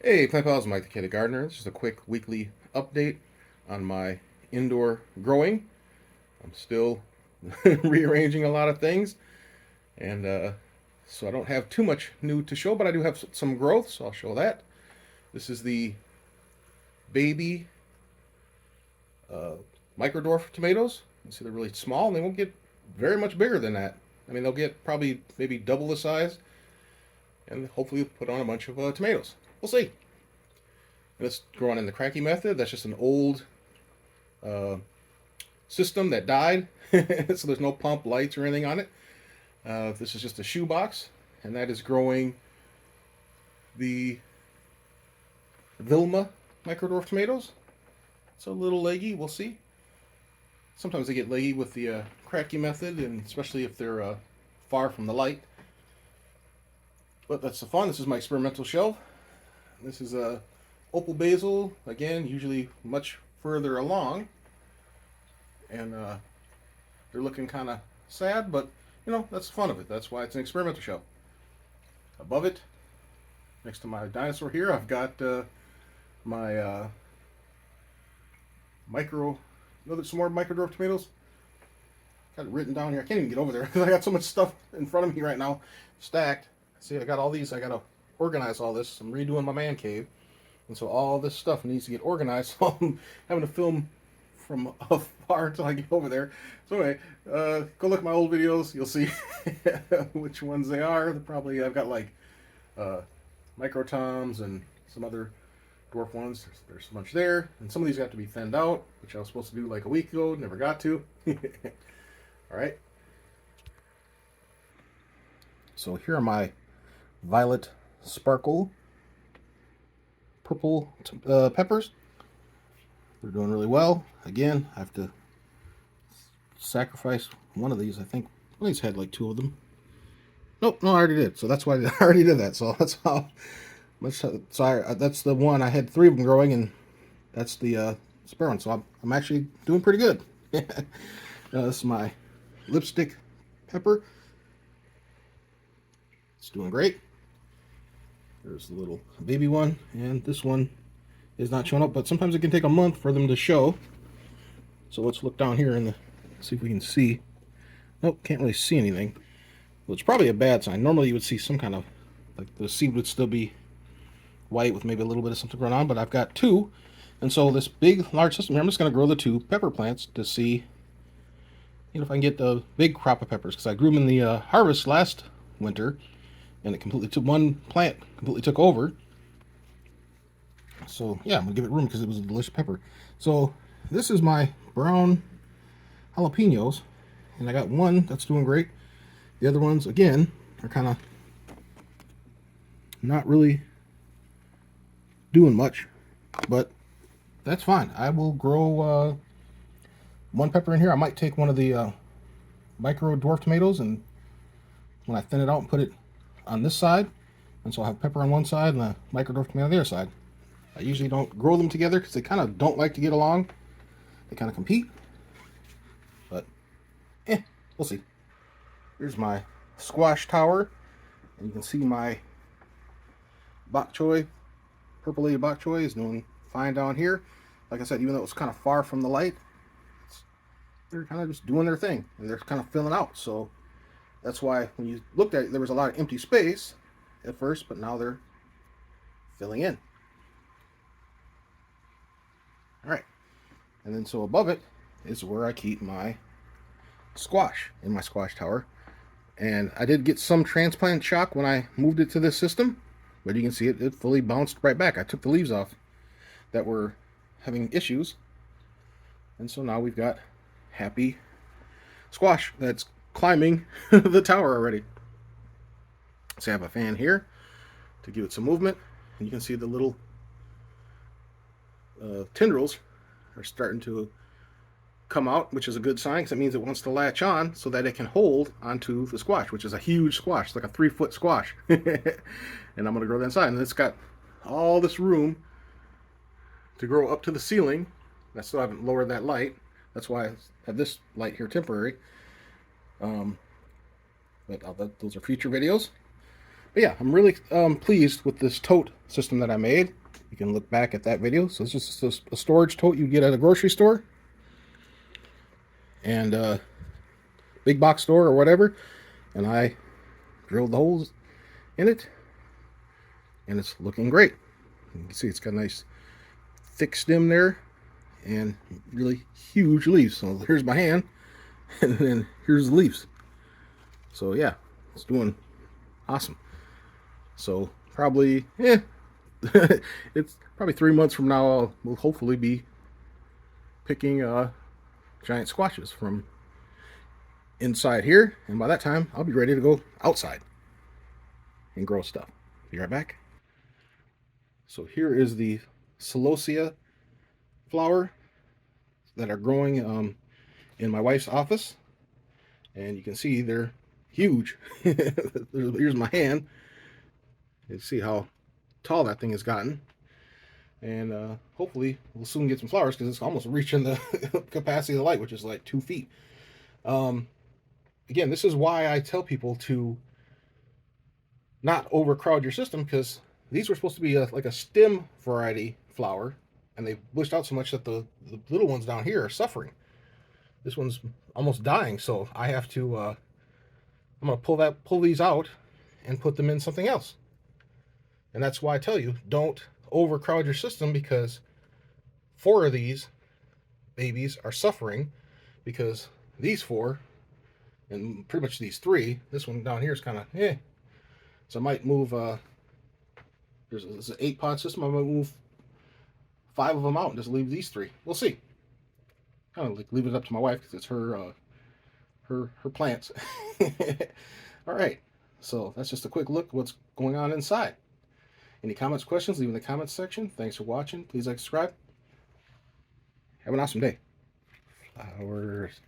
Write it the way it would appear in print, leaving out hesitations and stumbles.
Hey, Plant Pals, Mike the Kid Gardener. This is a quick weekly update on my indoor growing. I'm still rearranging a lot of things, and so I don't have too much new to show, but I do have some growth, so I'll show that. This is the baby uh, microdwarf tomatoes. You see they're really small, and they won't get very much bigger than that. I mean, they'll get probably maybe double the size, and hopefully put on a bunch of tomatoes. We'll see. And it's growing in the cranky method. That's just an old uh, system that died, so there's no pump, lights, or anything on it. This is just a shoebox, and that is growing the Vilma microdwarf tomatoes. It's a little leggy, we'll see. Sometimes they get leggy with the cracky method, and especially if they're far from the light. But that's the fun. This is my experimental shelf. This is a opal basil, again, usually much further along. And they're looking kind of sad, but you know, that's the fun of it. That's why it's an experimental show. Above it, next to my dinosaur here, I've got my some more microdwarf tomatoes. Got it written down here. I can't even get over there because I got so much stuff in front of me right now, stacked. See, I got all these. I got to organize all this. I'm redoing my man cave, and so all this stuff needs to get organized. So I'm having to film from afar until I get over there. So anyway, go look at my old videos. You'll see which ones they are. Probably I've got like microtoms and some other dwarf ones. There's a bunch there, and some of these have to be thinned out, which I was supposed to do like a week ago. Never got to. All right. So here are my violet sparkle purple peppers. They're doing really well. Again, I have to sacrifice one of these. I think one of these had like two of them. Nope, no, I already did. So that's why I already did that. So that's how. Sorry, that's the one. I had three of them growing, and that's the spare one. So I'm actually doing pretty good. This is my lipstick pepper. It's doing great. There's the little baby one, and this one is not showing up, but sometimes it can take a month for them to show. So let's look down here and see if we can see. Nope, can't really see anything. Well, it's probably a bad sign. Normally you would see some kind of, like the seed would still be white with maybe a little bit of something going on, but I've got two. And so this big, large system here, I'm just going to grow the two pepper plants to see, you know, if I can get the big crop of peppers, because I grew them in the harvest last winter, and it completely took, one plant completely took over. So yeah, I'm gonna give it room because it was a delicious pepper. So this is my brown jalapenos, and I got one that's doing great. The other ones, again, are kind of not really doing much, but that's fine. I will grow one pepper in here. I might take one of the micro dwarf tomatoes, and when I thin it out and put it on this side, and so I'll have pepper on one side and the micro dwarf tomato on the other side. I usually don't grow them together because they kind of don't like to get along. They kind of compete. But, we'll see. Here's my squash tower. And you can see my bok choy, purple lady bok choy is doing fine down here. Like I said, even though it's kind of far from the light, they're kind of just doing their thing. And they're kind of filling out. So that's why when you looked at it, there was a lot of empty space at first, but now they're filling in. All right, and then so above it is where I keep my squash in my squash tower. And I did get some transplant shock when I moved it to this system, but you can see it fully bounced right back. I took the leaves off that were having issues, and so now we've got happy squash that's climbing the tower already. So I have a fan here to give it some movement, and you can see the little tendrils are starting to come out, which is a good sign because it means it wants to latch on so that it can hold onto the squash, which is a huge squash. It's like a 3-foot squash. And I'm going to grow that inside. And it's got all this room to grow up to the ceiling. I still haven't lowered that light. That's why I have this light here temporary. But those are future videos. But yeah, I'm really pleased with this tote system that I made. You can look back at that video. So it's just a storage tote you get at a grocery store and big box store or whatever. And I drilled the holes in it, and it's looking great. You can see it's got a nice thick stem there and really huge leaves. So here's my hand, and then here's the leaves. So yeah, it's doing awesome. So probably, it's probably 3 months from now we'll hopefully be picking giant squashes from inside here, and by that time I'll be ready to go outside and grow stuff. Be right back. So here is the celosia flower that are growing in my wife's office, and you can see they're huge. Here's my hand. You see how tall that thing has gotten, and hopefully we'll soon get some flowers because it's almost reaching the capacity of the light, which is like 2 feet. Again, this is why I tell people to not overcrowd your system, because these were supposed to be like a stem variety flower, and they bushed out so much that the little ones down here are suffering. This one's almost dying, so I have to I'm gonna pull these out and put them in something else. And that's why I tell you, don't overcrowd your system, because 4 of these babies are suffering because these 4, and pretty much these 3, this one down here is kind of so I might move there's an 8-pod system. I might move 5 of them out and just leave these 3. We'll see. Kind of like leave it up to my wife because it's her plants. All right, so that's just a quick look at what's going on inside. Any comments, questions, leave in the comments section. Thanks for watching. Please like, subscribe. Have an awesome day. Flowers.